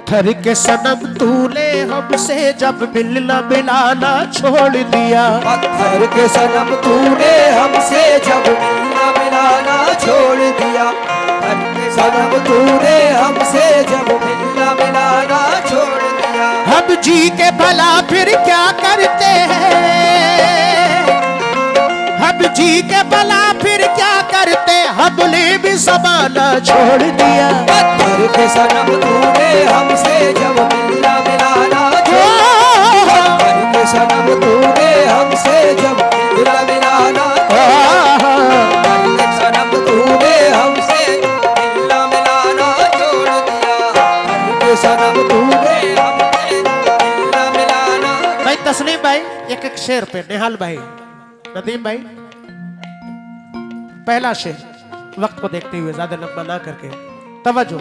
पत्थर के सनम तूने हमसे जब मिलना मिलाना छोड़ दिया। पत्थर के सनम तूने हमसे जब मिलना मिलाना छोड़ दिया। पत्थर के सनम तूने हमसे जब मिलना मिलाना छोड़ दिया। हम जी के भला फिर क्या करते हैं, हम जी के भला फिर क्या करते, हमने भी ज़माना छोड़ दिया। पत्थर के सनम तूने हमसे जब मिलना मिलाना छोड़ दिया। पत्थर के सनम तूने हमसे जब मिलना मिलाना पत्थर के सनम तूने हमसे मिलना मिलाना छोड़ दिया। पत्थर के सनम तूने हमसे मिलना मिलाना। भाई तस्लीम भाई एक एक शेर पे, निहाल भाई, नदीम भाई, पहला शेर वक्त को देखते हुए ज्यादा लंबा ना करके तवज्जो।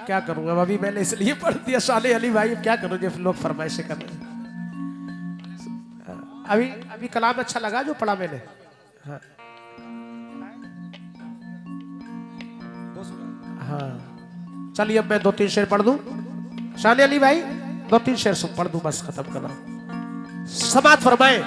क्या करूंगा अभी, मैंने इसलिए पढ़ दिया साले अली भाई, क्या करोगे लोग फरमाइशें कर रहे हैं। अभी कलाम अच्छा लगा जो पढ़ा मैंने। हाँ हाँ चलिए अब मैं 2-3 शेर पढ़ दूं। शान अली भाई 2-3 शेर सुन पढ़ दूं, बस खत्म करना, समात फरमाए।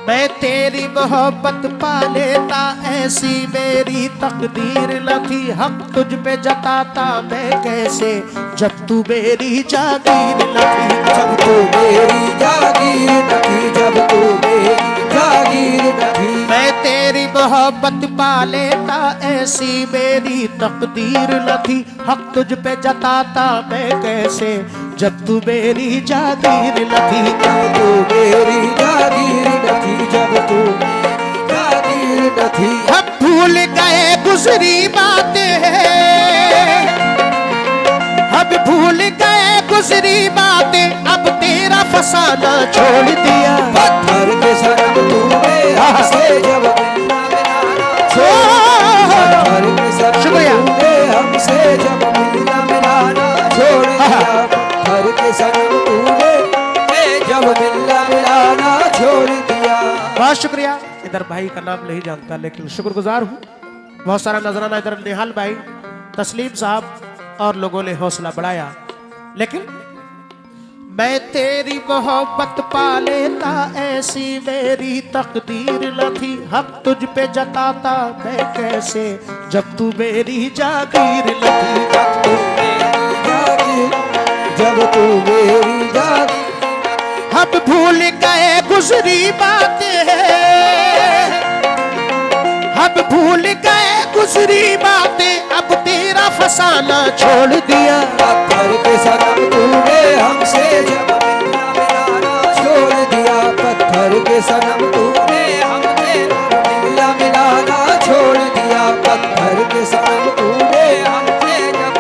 मैं तेरी मोहब्बत पा लेता, ऐसी मेरी तकदीर न थी, हक तुझ पे जताता मैं कैसे, जब तू मेरी जागीर न थी। जब तू मेरी जागीर न थी, जब तू मेरी जागीर न थी। मैं तेरी मोहब्बत पा लेता, ऐसी मेरी तकदीर न थी, हक तुझ पे जताता मैं कैसे, जब तू मेरी जागीर न थी। जब तू मेरी जागीर न थी, जब तू जागीर न थी। हम भूल गए गुजरी बातें, हम भूल गए गुजरी बातें, अब तेरा फसाना छोड़ दिया। पत्थर के सनम तूने हमसे जब मिलना मिलाना छोड़ दिया। पत्थर के सनम तूने हमसे जब मिलना मिलाना छोड़ दिया। पत्थर के सनम तूने जब मिलना मिलाना छोड़ दिया। बहुत शुक्रिया। इधर भाई का नाम नहीं जानता लेकिन शुक्रगुजार हूँ। बहुत सारा नजराना इधर निहाल भाई, तस्लीम साहब और लोगों ने हौसला बढ़ाया। लेकिन मैं तेरी मोहब्बत पा लेता, ऐसी मेरी तकदीर न थी, हक तुझ पे जताता मैं कैसे, जब तू मेरी जागीर न थी। जब तू मेरी जागीर। हम भूल गए गुजरी बातें, हम भूल गए गुजरी बातें, अब तेरा फसाना छोड़ दिया। पत्थर के सनम तूने हमसे जब मिलना मिलाना छोड़ दिया। पत्थर के सनम तूने हमसे मिलना मिलाना छोड़ दिया। पत्थर के सनम तूने हमसे जब।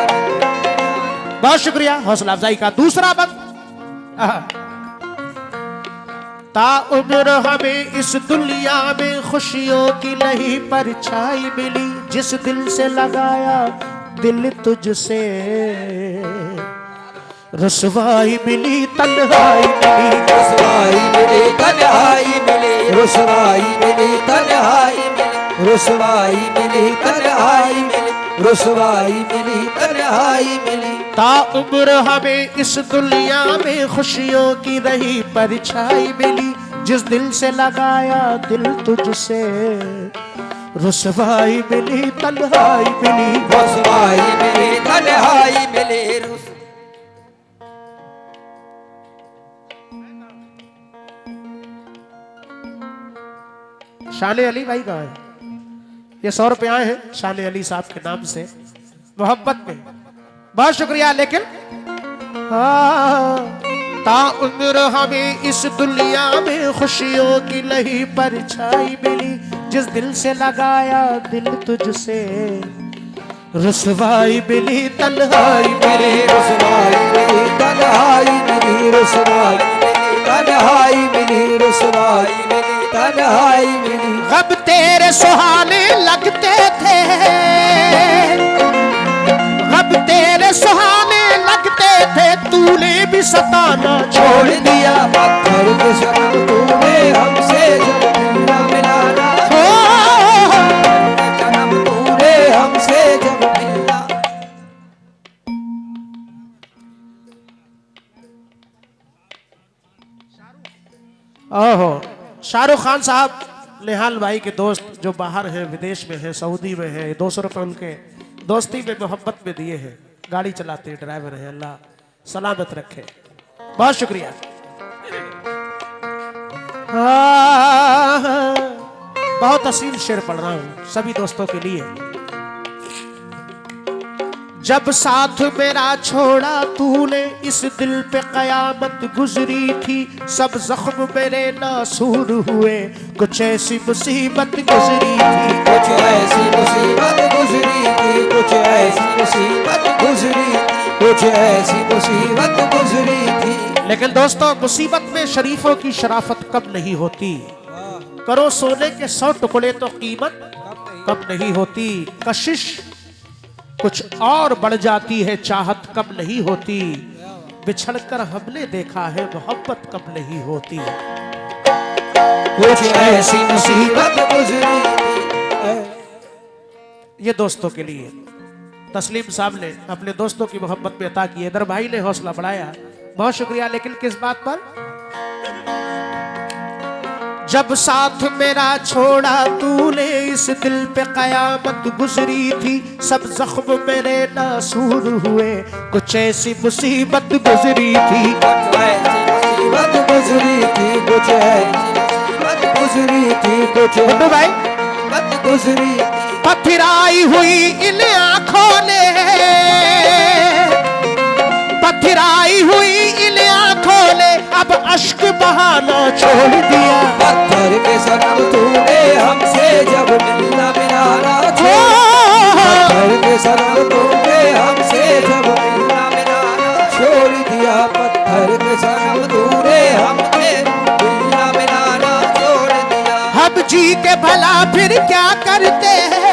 बहुत शुक्रिया हौसला अफजाई का। दूसरा बंद, ताउम्र हमें इस दुनिया में खुशियों की नहीं परछाई मिली, जिस दिल से लगाया दिल तुझसे, रुसवाई मिली तन्हाई मिली। रुसवाई मिली तन्हाई मिली। रुसवाई मिली तन्हाई मिली। रुसवाई मिली तन्हाई मिली। रुसवाई मिली तन्हाई मिली। ताउम्र हमें इस दुनिया में खुशियों की नहीं परछाई मिली, जिस दिल से लगाया दिल तुझसे, रुसवाई मिली तन्हाई मिली। रुसवाई मिली तन्हाई मिली। शान अली भाई कहाँ है? ये 100 रुपए आए हैं शान अली साहब के नाम से मोहब्बत में। बहुत शुक्रिया। लेकिन ताउम्र हमें इस दुनिया में खुशियों की नहीं परछाई मिली, जिस दिल से लगाया दिल तुझसे, रुसवाई मिली तन्हाई मिली। रुसवाई मिली तन्हाई मिली। रुसवाई मिली तन्हाई मिली। रुसवाई मिली तन्हाई मिली। अब तेरे सुहाने लगते थे, अब तेरे सुहाने लगते थे, तूने भी सताना छोड़ दिया। पत्थर के सनम तूने हमसे जब मिलना मिला ओहो, शाहरुख खान साहब निहाल भाई के दोस्त जो बाहर हैं, विदेश में हैं, सऊदी में हैं, 200 रुपये उनके दोस्ती में मोहब्बत में दिए हैं। गाड़ी चलाते हैं, ड्राइवर हैं, अल्लाह सलामत रखे। बहुत शुक्रिया। बहुत असील शेर पढ़ रहा हूं सभी दोस्तों के लिए। जब साथ मेरा छोड़ा तूने, इस दिल पे कयामत गुजरी थी। सब जख्म मेरे नासूर हुए, कुछ ऐसी मुसीबत गुजरी थी। कुछ ऐसी मुसीबत गुजरी थी, कुछ ऐसी मुसीबत गुजरी थी, कुछ ऐसी मुसीबत गुजरी थी। लेकिन दोस्तों, मुसीबत में शरीफों की शराफत कम नहीं होती। करो सोने के 100 टुकड़े तो कीमत कम नहीं होती। कशिश कुछ और बढ़ जाती है, चाहत कम नहीं होती। बिछड़कर हमने देखा है, मोहब्बत कम नहीं होती। कुछ ऐसी मुसीबत गुजरी थी। ये दोस्तों के लिए तस्लीम साहब ने अपने दोस्तों की मोहब्बत में अता की। इधर भाई ने हौसला बढ़ाया, बहुत शुक्रिया। लेकिन किस बात पर? जब साथ मेरा छोड़ा तूने, इस दिल पे कयामत गुजरी थी। सब जख्म मेरे नासूर हुए, कुछ ऐसी मुसीबत गुजरी थी। कुछ ऐसी मुसीबत गुजरी थी, कुछ ऐसी मुसीबत गुजरी थी, कुछ बंधु भाई मुसीबत गुजरी थी। पथराई हुई इन आंखों ने, पथराई हुई इन आंखों ने अब अश्क बहाना छोड़ दिया। पत्थर के सनम तूने हमसे जब मिलना मिलाना छोड़, पत्थर के सनम तूने हमसे जब मिलना मिलाना छोड़ दिया। पत्थर के सनम तूने हमसे मिलना मिलाना छोड़ दिया। हम जी के भला फिर क्या करते हैं,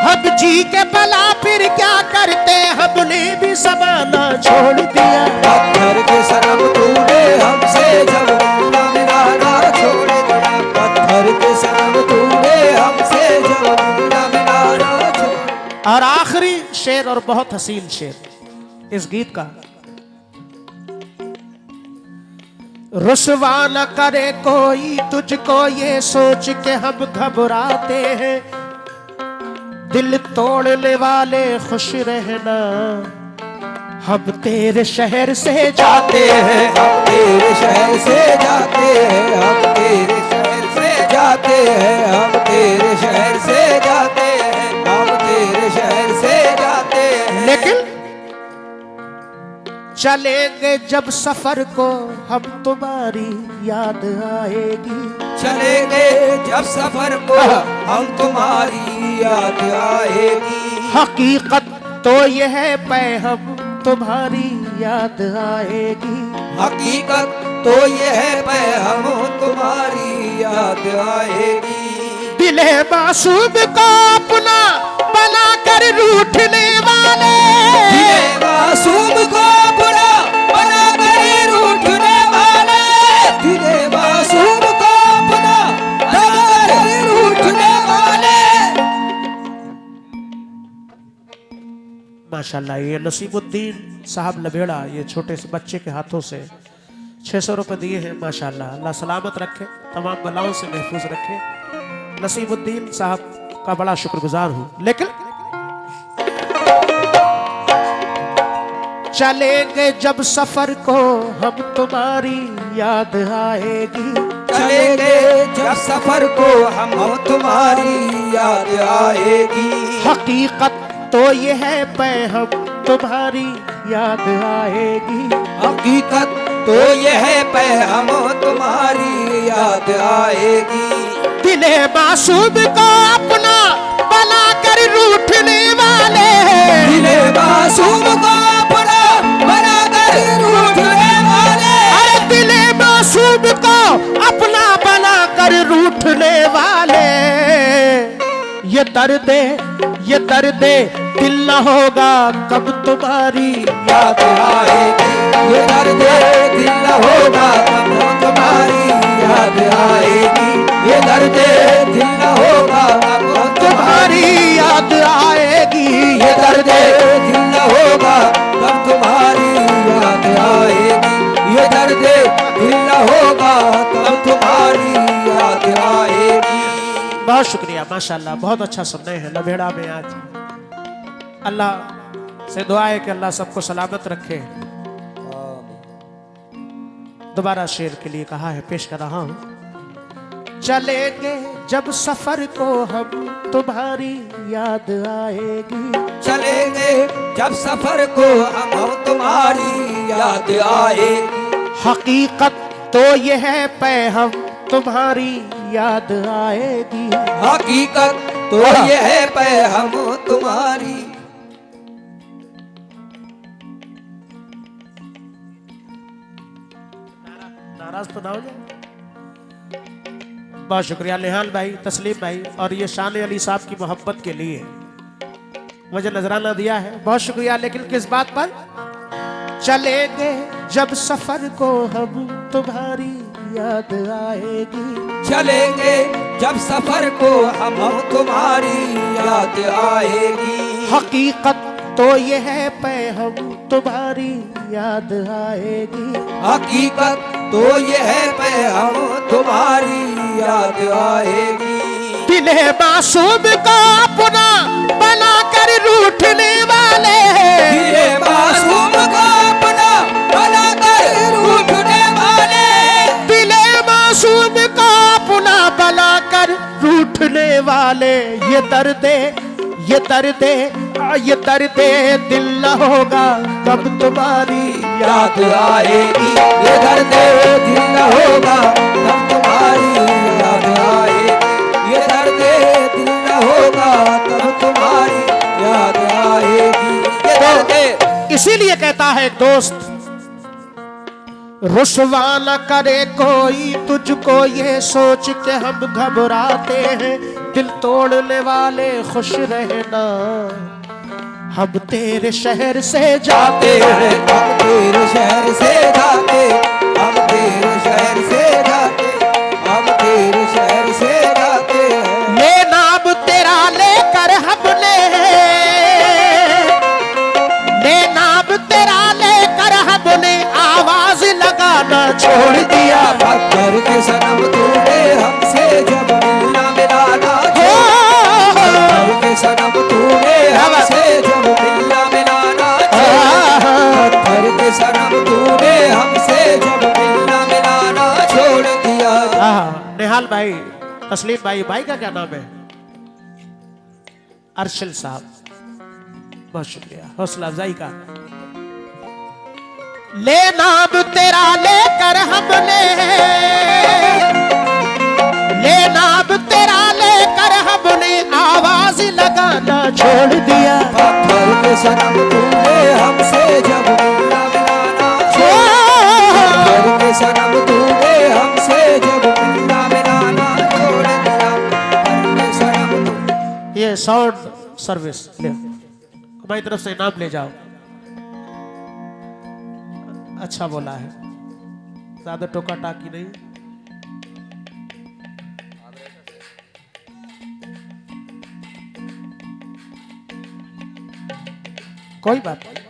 हम जी के भला फिर क्या करते, हमने भी समाना छोड़ दिया। पत्थर के सनम तूने हमसे जब मिलना मिलाना छोड़ दिया। पत्थर के सनम तूने हमसे जब मिलना मिलाना छोड़। और आखिरी शेर, और बहुत हसीन शेर इस गीत का। रुसवा न करे कोई तुझको ये सोच के हम घबराते हैं। दिल तोड़ने वाले खुश रहना, हम तेरे शहर से जाते हैं। हम तेरे शहर से जाते हैं, हम तेरे शहर से जाते हैं, हम तेरे शहर से जाते हैं, हम तेरे शहर से जाते हैं। लेकिन चलेंगे जब सफर को, हम तुम्हारी याद आएगी। चलेंगे जब सफर को, हम तुम्हारी याद आएगी। हकीकत तो यह है पैहम, तुम्हारी याद आएगी। हकीकत तो यह है हम तुम्हारी याद आएगी। दिले मासूम को अपना बना कर रूठने वाले, दिले मासूम को अपना बना कर रूठने वाले, दिले मासूम को अपना बना कर रूठने वाले। माशाल्लाह, ये नसीमुद्दीन साहब लबेड़ा ये छोटे से बच्चे के हाथों से 600 रुपये दिए हैं। माशाल्लाह, अल्लाह सलामत रखे, तमाम बलाओं से महफूज रखे। नसीमुद्दीन साहब का बड़ा शुक्रगुजार हूं। लेकिन चलेंगे जब सफर को, हम तुम्हारी याद आएगी। चलेंगे जब सफर को, हम तुम्हारी याद आएगी। हकीकत तो ये है पैहम, तुम्हारी याद आएगी। हकीकत तो ये है पैहम, तुम्हारी याद आएगी। दिले मासूम को अपना बना कर रूठने वाले, दिले मासूम को अपना बना कर रूठने वाले। अरे दिले मासूम को अपना बना कर रूठने वाले। ये दर्द दिल न होगा कब तुम्हारी याद आएगी। ये दर्द दिल न होगा कब तुम्हारी याद आएगी। ये दर्द दिल न होगा कब तुम्हारी याद आएगी। ये दर्द दिल न होगा कब तुम्हारी याद आएगी। ये दर्द दिल माशाल्लाह बहुत अच्छा सुन रहे हैं लभेड़ा में आज। अल्लाह से दुआ है कि अल्लाह सबको सलामत रखे। दोबारा शेर के लिए कहा है, पेश कर रहा हूं। चलेंगे जब सफर को हम तुम्हारी याद आएगी, चलेंगे जब सफर को हम तुम्हारी याद आएगी। हकीकत तो ये है पे हम तुम्हारी याद आएगी। हकीकत तो ये है पे हम तुम्हारी। नाराज तो ना हो जाए। बहुत शुक्रिया निहाल भाई, तस्लीम भाई और ये शान अली साहब की मोहब्बत के लिए मुझे नजराना दिया है, बहुत शुक्रिया। लेकिन किस बात पर? चलेंगे जब सफर को हम तुम्हारी याद आएगी, चलेंगे जब सफर को हम तुम्हारी याद आएगी। हकीकत तो ये है पे हम तुम्हारी याद आएगी। हकीकत तो ये है पे हम तुम्हारी याद आएगी। दिले मासूम को अपना बना कर रूठने वाले, दिले मासूम को अपना बना कर रूठने वाले, दिले मासूम को अपना बना कर रूठने वाले। ये दर्दे ये दर्दे ये दर्दे दिल न होगा कब तुम्हारी याद आएगी। ये दर्दे दिल न होगा तब तुम्हारी याद आएगी। ये दर्दे दिल न होगा तब तुम्हारी याद आएगी। ये दर्दे इसीलिए कहता है एक दोस्त, रुसवा न करे कोई तुझको ये सोच के हम घबराते हैं। दिल तोड़ने वाले खुश रहना, हम तेरे शहर से जाते हैं। हम तेरे शहर से जाते, हम तेरे शहर से जाते, हम तेरे शहर से जाते हैं। ये नाम तेरा लेकर हमने, ये नाम तेरा लेकर हमने आवाज लगाना छोड़ दिया। पत्थर के सनम तूने हमसे जब मिलना मिलाना छोड़, पत्थर के सनम तूने हमसे जब मिलना मिलाना छोड़, पत्थर के सनम तूने हमसे जब मिलना मिलाना छोड़ दिया। निहाल भाई, तस्लीम भाई, भाई का क्या नाम है? अर्शिल साहब, बहुत शुक्रिया हौसला अफजाई का। ले नाम तेरा लेकर हमने, ले नाम तेरा लेकर हमने आवाज लगाना छोड़ दिया। पत्थर के सनम तूने हमसे जब मिलना मिलाना छोड़, पत्थर के सनम तूने हमसे जब मिलना मिलाना छोड़ दिया। पत्थर के सनम तूने। ये साउंड सर्विस ले, हमारी तरफ से इनाम ले जाओ। अच्छा बोला है, ज्यादा टोका टाकी नहीं। कोई बात नहीं।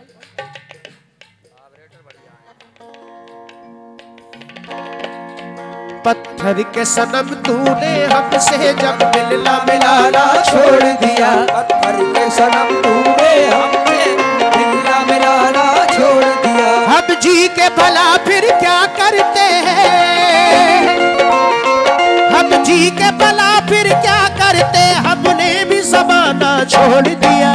पत्थर के सनम तूने हमसे जब मिलना मिलाना छोड़ दिया। पत्थर के सनम तूने हमसे मिलना मिलाना छोड़ दिया। हम जी के भला फिर क्या करते हैं, हम जी के भला फिर क्या करते, हमने भी ज़माना छोड़ दिया।